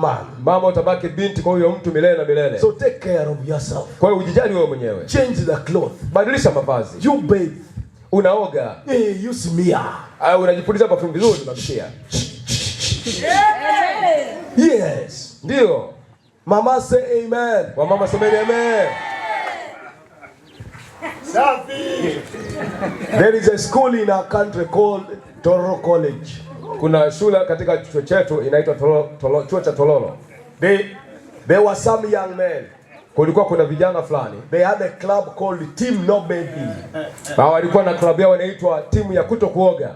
man. Mama utabaki binti kwa huyo mtu milele na milele. So take care of yourself. Kwa hiyo ujijali wewe mwenyewe. Change the cloth. Badilisha mavazi. You bathe. Unaoga. You smear. Au unajipuliza perfume vizuri unakushia. Yes. Ndio. Mama say amen. Wa mama semeni amen. There is a school in our country called Tororo College. Kuna shule katika chuo chetu inaitwa chuo cha Tororo. There were some young men. Kulikuwa kuna vijana fulani. They had a club called Team No Bathing. Hao walikuwa na club yao inaitwa timu ya kutokuoga.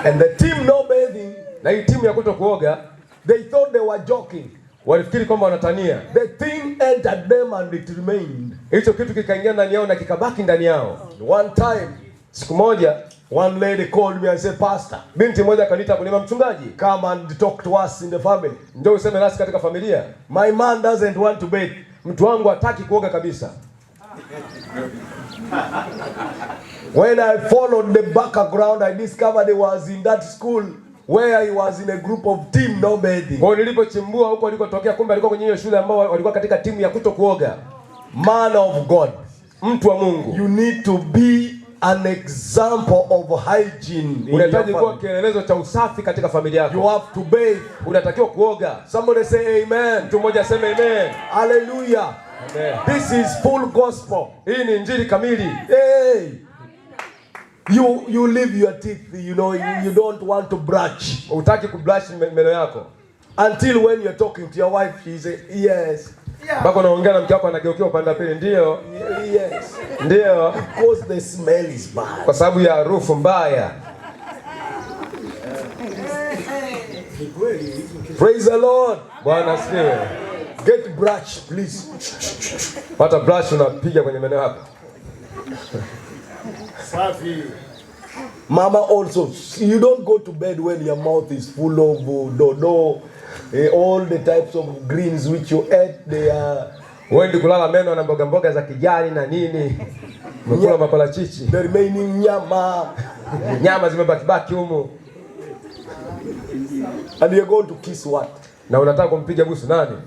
And the Team No Bathing, na hii timu ya kutokuoga, they thought they were joking. Walifikiri kwamba wanatania. The thing entered them and it remained. Hicho kitu kikaingia ndani yao na kikabaki ndani yao. One time, siku moja, one lady called me and said, "Pastor, binti mmoja akaniita kuniambia, mchungaji, come and talk to us in the family. Ndio useme nasi katika familia. My man doesn't want to bathe. Mtu wangu hataki kuoga kabisa." When I followed the background, I discovered he was in that school where he was in a group of Team No Bathing. Kwa nilipochimbua huko alikotokea, kumbe alikuwa kwenye hiyo shule ambao walikuwa katika timu ya kutokuoga. Man of God, mtu wa Mungu, you need to be an example of hygiene. Unahitaji kuwa kielelezo cha usafi katika familia yako. You have to bathe. Unatakiwa kuoga. Somebody say amen. Mtu mmoja aseme amen. Hallelujah. Amen. This is full gospel. Hii ni injili kamili. Hey. You leave your teeth, you know, you don't want to brush. Utaki kubrush meno yako. Until when you're talking to your wife, she say, "Yes." Bako naongea na mke wako anageukia upande wa pili, ndio. Yes. Ndio. Because the smell is bad. Kwa sababu ya harufu mbaya. Praise the Lord. Bwana asifiwe. Get brush, please. Pata brush unapiga kwenye meno yako. Mama also, you don't go to bed when your mouth is full of dodo, all the types of greens which you ate. They are. Wendi kulala meno na mboga mboga za kijani na nini. Umekula maparachichi. The remaining nyama. Nyama zimebaki humu. And you're going to kiss what? Na unataka kumpiga busu nani?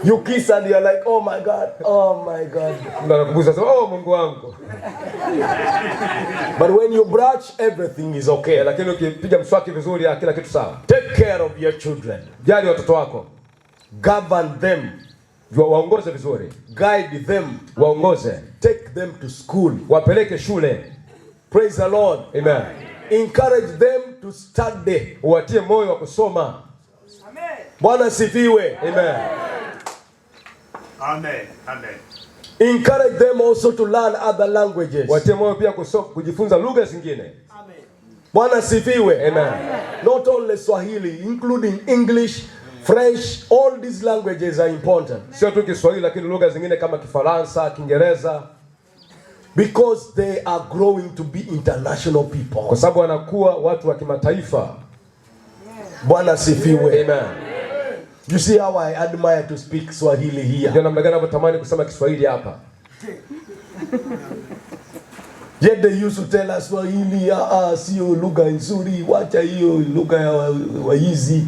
You kiss and you're like, "Oh my God, oh my God." Unakubusa sema, "Oh Mungu wangu." But when you brush, everything is okay. Lakini ukipiga mswaki vizuri, kila kitu sawa. Take care of your children. Jali watoto wako. Govern them. Waongoze vizuri. Guide them. Waongoze. Take them to school. Wapeleke shule. Praise the Lord. Amen. Encourage them to study. Uwatie moyo wa kusoma. Amen. Bwana sifiwe. Amen. Amen. Amen. Encourage them also to learn other languages. Watie moyo pia kujifunza lugha zingine. Amen. Bwana sifiwe. Amen. Not only Swahili, including English, French, all these languages are important. Sio tu Kiswahili lakini lugha zingine kama Kifaransa, Kiingereza. Because they are growing to be international people. Kwa sababu wanakuwa watu wa kimataifa. Bwana sifiwe. Amen. You see how I admire to speak Swahili here. Ndio namna gani natamani kusema Kiswahili hapa. Yet they used to tell us Swahili sio lugha nzuri, wacha hiyo lugha ya waizi.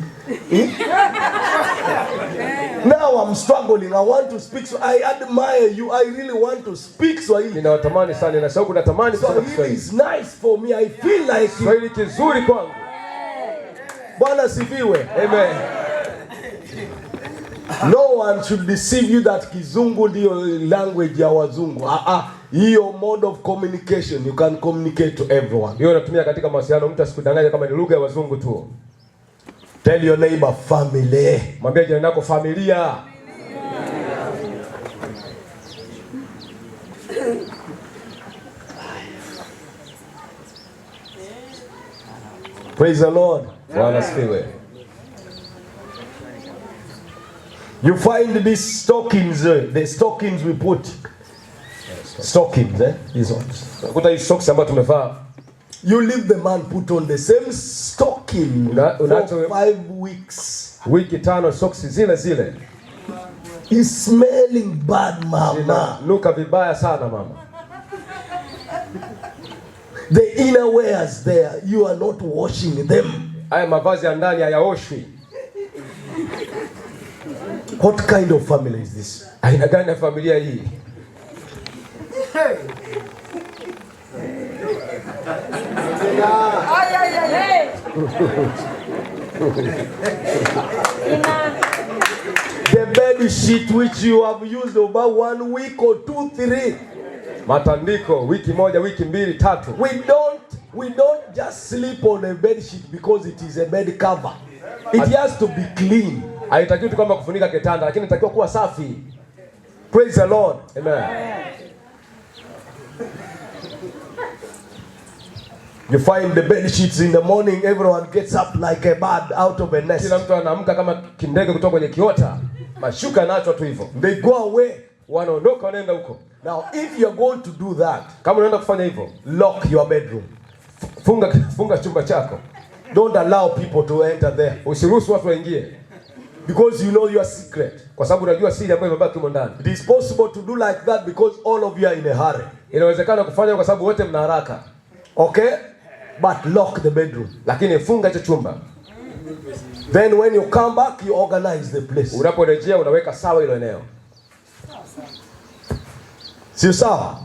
Now I'm struggling. I want to speak. I admire you. I really want to speak Swahili. Ninatamani sana na shauku natamani kusema Kiswahili. It's nice for me. I feel like Swahili kizuri kwangu. Bwana sifiwe. Amen. No one should deceive you that Kizungu ndio language ya wazungu. Hiyo mode of communication, you can communicate to everyone. Hiyo natumia katika mawasiliano, mtu asikudanganye kama ni lugha ya wazungu tu. Tell your neighbor family. Mwambie jirani yako familia. Praise the Lord. Bwana asifiwe. You find these stockings, the stockings we put. Stockings, these ones. Kuta hii socks ambazo tumevaa. You leave the man put on the same stocking for 5 weeks. Wiki 5 socks zile zile. He's smelling bad, mama. Nuka vibaya sana mama. The inner wears there, you are not washing them. Haya mavazi ya ndani hayaoshwi. What kind of family is this? Aina gani ya familia hii? The bed sheet which you have used about 1 week or 2, 3. Matandiko wiki moja, wiki mbili, tatu. We don't just sleep on a bed sheet because it is a bed cover. It has to be clean. Haitakiwi tu kama kufunika kitanda, lakini inatakiwa kuwa safi. Praise the Lord. Amen. You find the bed sheets in the morning, everyone gets up like a bird out of a nest. Kila mtu anaamka kama kindege kutoka kwenye kiota. Mashuka nacho tu hivyo. They go away. Wanaondoka wanaenda huko. Now if you are going to do that, kama unaenda kufanya hivyo, lock your bedroom. Funga chumba chako. Don't allow people to enter there. Usiruhusu watu waingie. Because you know your secret. Kwa sababu unajua siri ambayo imebaki huko ndani. It is possible to do like that because all of you are in a hurry. Inawezekana kufanya kwa sababu wote mna haraka. Okay? But lock the bedroom. Lakini funga hicho chumba. Then when you come back, you organize the place. Unaporejea unaweka sawa hilo eneo. Si sawa?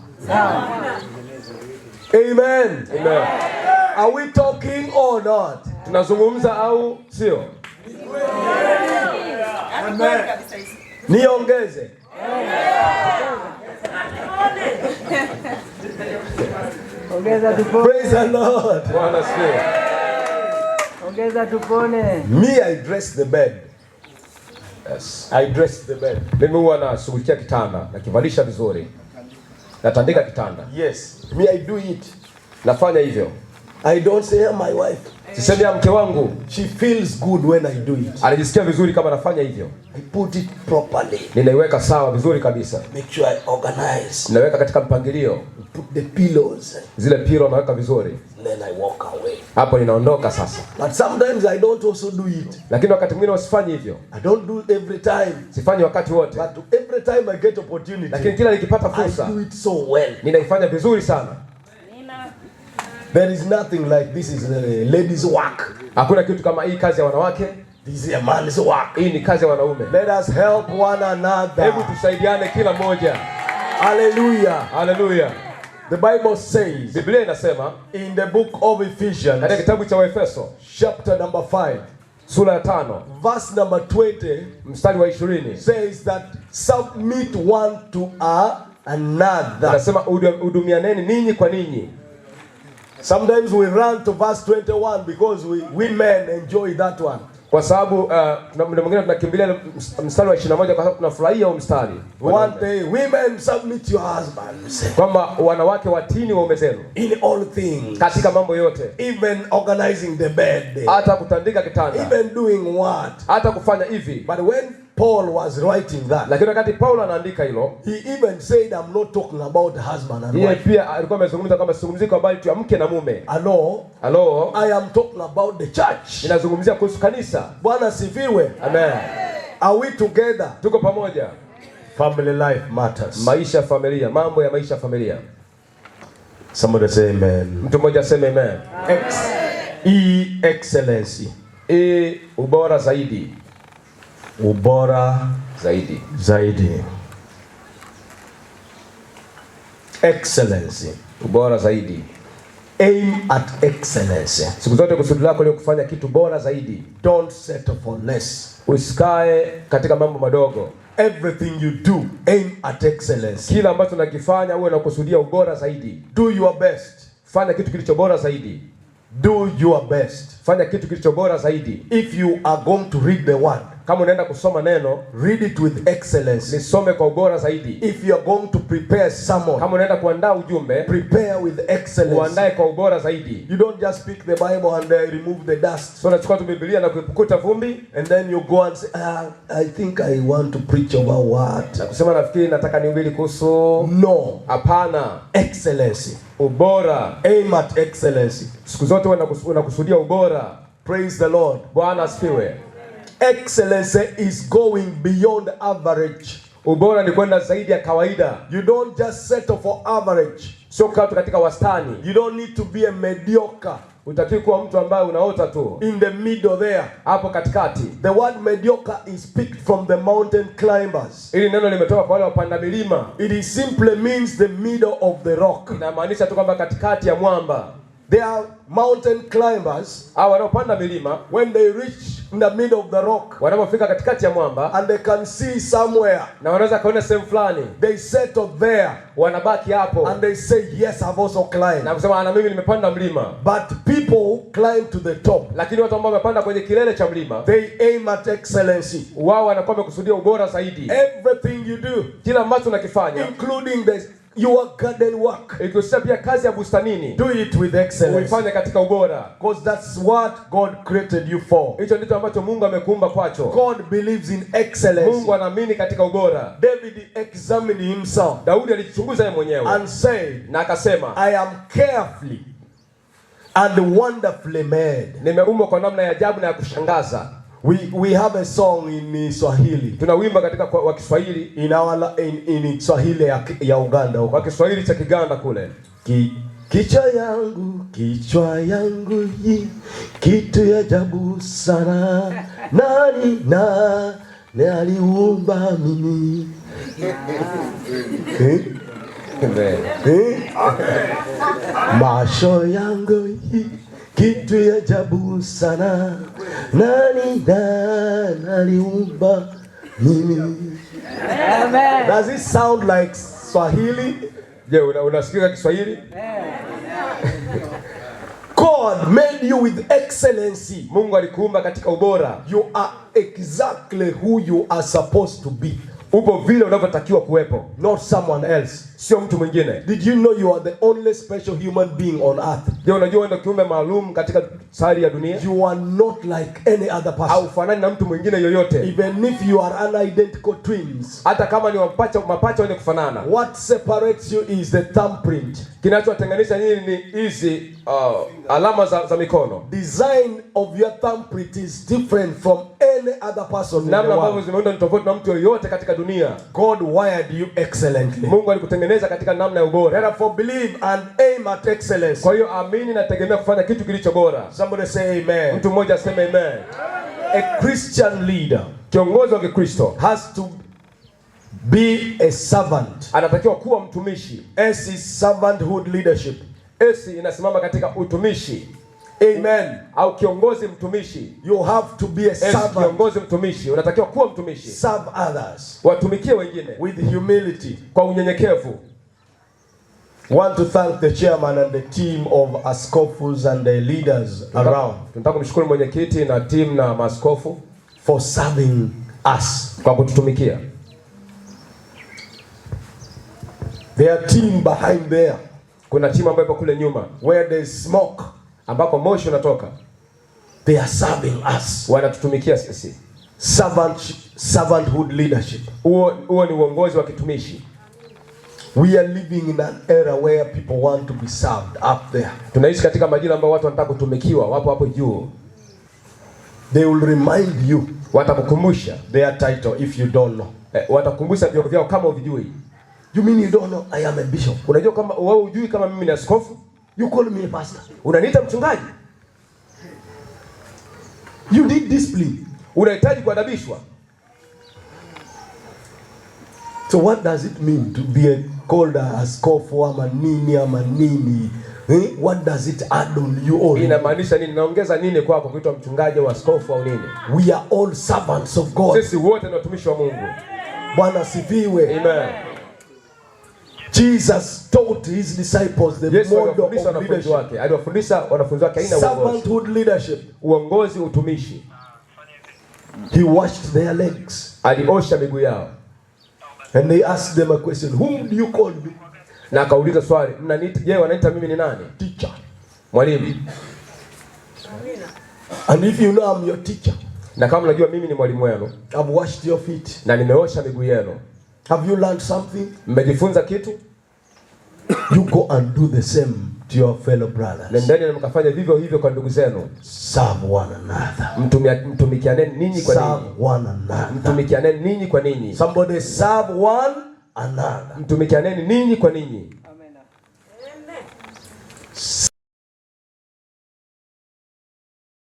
Amen. Amen. Are we talking or not? Tunazungumza au sio? Amen. Niongeze. Ongeza tupone. Praise the Lord. Bwana asifiwe. Ongeza tupone. Me, I dress the bed. Yes. I dress the bed. Mimi huwa nashughulikia kitanda, nakivalisha vizuri. Natandika kitanda. Yes. Me, I do it. Nafanya hivyo. I don't say my wife. Sisemi ya mke wangu. She feels good when I do it. Anajisikia vizuri kama nafanya hivyo. I put it properly. Ninaiweka sawa vizuri kabisa. Make sure I organize. Ninaweka katika mpangilio. Put the pillows. Zile pilo naweka vizuri. Then I walk away. Hapo ninaondoka sasa. But sometimes I don't also do it. Lakini wakati mwingine usifanye hivyo. I don't do it every time. Sifanyi wakati wote. But every time I get opportunity, Lakini kila nikipata fursa, I do it so well. ninaifanya vizuri sana. There is nothing like this is a ladies' work. Hakuna kitu kama hii kazi ya wanawake. This is a man's work. Hii ni kazi ya wanaume. Let us help one another. Hebu tusaidiane kila mmoja. Hallelujah. Hallelujah. The Bible says Biblia inasema in the book of Ephesians, katika kitabu cha Waefeso chapter number 5, sura ya 5, verse number 20, mstari wa 20, says that submit one to another. anasema hudumianeni ninyi kwa ninyi. Sometimes we run to verse 21 because we men enjoy that one. Kwa sababu muda mwingine tunakimbilia mstari wa 21 kwa sababu tunafurahia huo mstari. One day, women submit your husbands. Kwamba wanawake watini waume zenu In all things. katika mambo yote. Even organizing the bed. Hata kutandika kitanda. Even doing what? Hata kufanya hivi. But when Paul was writing that, Lakini wakati Paulo anaandika hilo, he even said, I'm not talking about husband and yeye wife. pia alikuwa amezungumza kama sizungumzii kwa habari tu ya mke na mume. Hello? I am talking about the church. Ninazungumzia kuhusu kanisa. Bwana sifiwe. Amen. Are we together? Tuko pamoja. Family life matters. Maisha ya familia, mambo ya maisha ya familia. Somebody say amen. Mtu mmoja aseme amen. Excellency. Ubora zaidi. Ubora Zaidi. zaidi. Excellency. Ubora zaidi. Aim at excellency. Siku zote kusudi lako ni kufanya kitu bora zaidi. Don't settle for less. Usikae katika mambo madogo. Everything you do, aim at excellence. Kila ambacho unakifanya uwe unakusudia ubora zaidi. Do your best. Fanya kitu kilicho bora zaidi. Do your best. Fanya kitu kilicho bora zaidi. If you are going to read the word, kama unaenda kusoma neno, read it with excellence. lisome kwa ubora zaidi. If you are going to prepare sermon, kama unaenda kuandaa ujumbe, prepare with excellence. uandae kwa ubora zaidi. You don't just pick the Bible and remove the dust. So unachukua tu Biblia na kuipukuta vumbi, and then you go and say, I think I want to preach about what? Na kusema nafikiri nataka nihubiri kuhusu. No. Hapana. Excellency. Ubora. Aim at excellency. Siku zote unakusudia ubora. Praise the Lord. Bwana asifiwe. Excellence is going beyond average. Ubora ni kwenda zaidi ya kawaida. You don't just settle for average. Sio kaa katika wastani. You don't need to be a mediocre. Utakiwa kuwa mtu ambaye unaota tu. In the middle there. Hapo katikati. The word mediocre is picked from the mountain climbers. Ili neno limetoka kwa wale wapanda milima. It simply means the middle of the rock. Inamaanisha tu kwamba katikati ya mwamba. They are mountain climbers. Hao wanaopanda milima, when they reach in the middle of the rock, wanapofika katikati ya mwamba, and they can see somewhere, na wanaweza kuona sehemu fulani, they settle there, wanabaki hapo, and they say, yes, I've also climbed. Na kusema na mimi nimepanda mlima. But people who climb to the top, lakini watu ambao wamepanda kwenye kilele cha mlima, they aim at excellency. Wao wanakuwa wamekusudia ubora zaidi. Everything you do, kila ambacho unakifanya, including your garden work, ikihusisha pia kazi ya bustanini, do it with excellence. Uifanye katika ubora. Because that's what God created you for. Hicho ndicho ambacho Mungu amekuumba kwacho. God believes in excellence. Mungu anaamini katika ubora. David examined himself. Daudi alichunguza yeye mwenyewe. And said, na akasema, I am carefully and wonderfully made. Nimeumbwa kwa namna ya ajabu na ya kushangaza. We have a song in Swahili. Tunawimba katika wa Kiswahili in Swahili ya Uganda, kwa Kiswahili cha Kiganda kule. Kichwa yangu hii kitu ya ajabu sana. Nani aliumba mimi? Macho yangu hii kitu ya ajabu sana. Nani aliumba mimi? Amen. Does it sound like Swahili? Je, unasikia Kiswahili? God made you with excellency. Mungu alikuumba katika ubora. You are exactly who you are supposed to be. Upo vile unavyotakiwa kuwepo. Not someone else. Sio mtu mwingine. Did you know you are the only special human being on earth? Je, unajua ndio kiumbe maalum katika sayari ya dunia? You are not like any other person. Au fanani na mtu mwingine yoyote. Even if you are unidentical twins. Hata kama ni mapacha wenye kufanana. What separates you is the thumbprint. Kinachowatenganisha nyinyi ni hizi alama za mikono. Design of your thumbprint is different from any other person in the namna ambavyo world. zimeundwa ni tofauti na mtu yoyote katika dunia. God wired you excellently. Mungu alikutengeneza katika namna ya ubora. Therefore believe and aim at excellence. Kwa hiyo amini na tegemea kufanya kitu kilicho bora. Somebody say amen. Mtu mmoja aseme amen. A Christian leader, kiongozi wa Kikristo, has to be a servant. Anatakiwa kuwa mtumishi. S is servanthood leadership. S inasimama katika utumishi. Amen. Au kiongozi mtumishi. You have to be a servant. Kiongozi mtumishi, unatakiwa kuwa mtumishi. Serve others. Watumikie wengine with humility. Kwa unyenyekevu. Want to thank the chairman and the team of askofus and the leaders around. Tunataka kumshukuru mwenyekiti na team na maaskofu for serving us. Kwa kututumikia. Their team behind there. Kuna timu ambayo ipo kule nyuma. Where there is smoke. Ambako moshi unatoka. They are serving us. Wanatutumikia sisi. Servanthood leadership. Huo ni uongozi wa kitumishi. We are living in an era where people want to be served up there. Tunaishi katika majira ambayo watu wanataka kutumikiwa, wapo hapo juu. They will remind you. Watakukumbusha their title if you don't know. Watakukumbusha vyeo vyao kama hujui. You mean you don't know I am a bishop? Unajua kama wewe hujui kama mimi ni askofu? You call me a pastor. Unaniita mchungaji? You need discipline. Unahitaji kuadabishwa. So what does it mean to be called askofu ama nini? What does it add on you all? Inamaanisha nini? Naongeza nini kwako kuitwa mchungaji au askofu au nini? We are all servants of God. Sisi wote ni watumishi wa Mungu. Bwana sifiwe. Amen. Jesus taught his disciples the model of leadership. Aliwafundisha wanafunzi wake aina ya uongozi. Servanthood leadership. Uongozi, utumishi. He washed their legs. Aliosha miguu yao. And they asked them a question. Whom do you call me? Na akauliza swali, mnaniita, je, wanaita mimi ni nani? Teacher. Mwalimu. And if you know I'm your teacher. Na kama unajua mimi ni mwalimu wenu. I've washed your feet. Na nimeosha miguu yenu. Have you learned something? Mmejifunza kitu? You go and do the same to your fellow brothers. Nendeni na mkafanye vivyo hivyo kwa ndugu zenu. Serve one another. Mtumikianeni ninyi kwa ninyi. Serve one another. Mtumikianeni ninyi kwa ninyi. Somebody serve one another. Mtumikianeni ninyi kwa ninyi. Amen.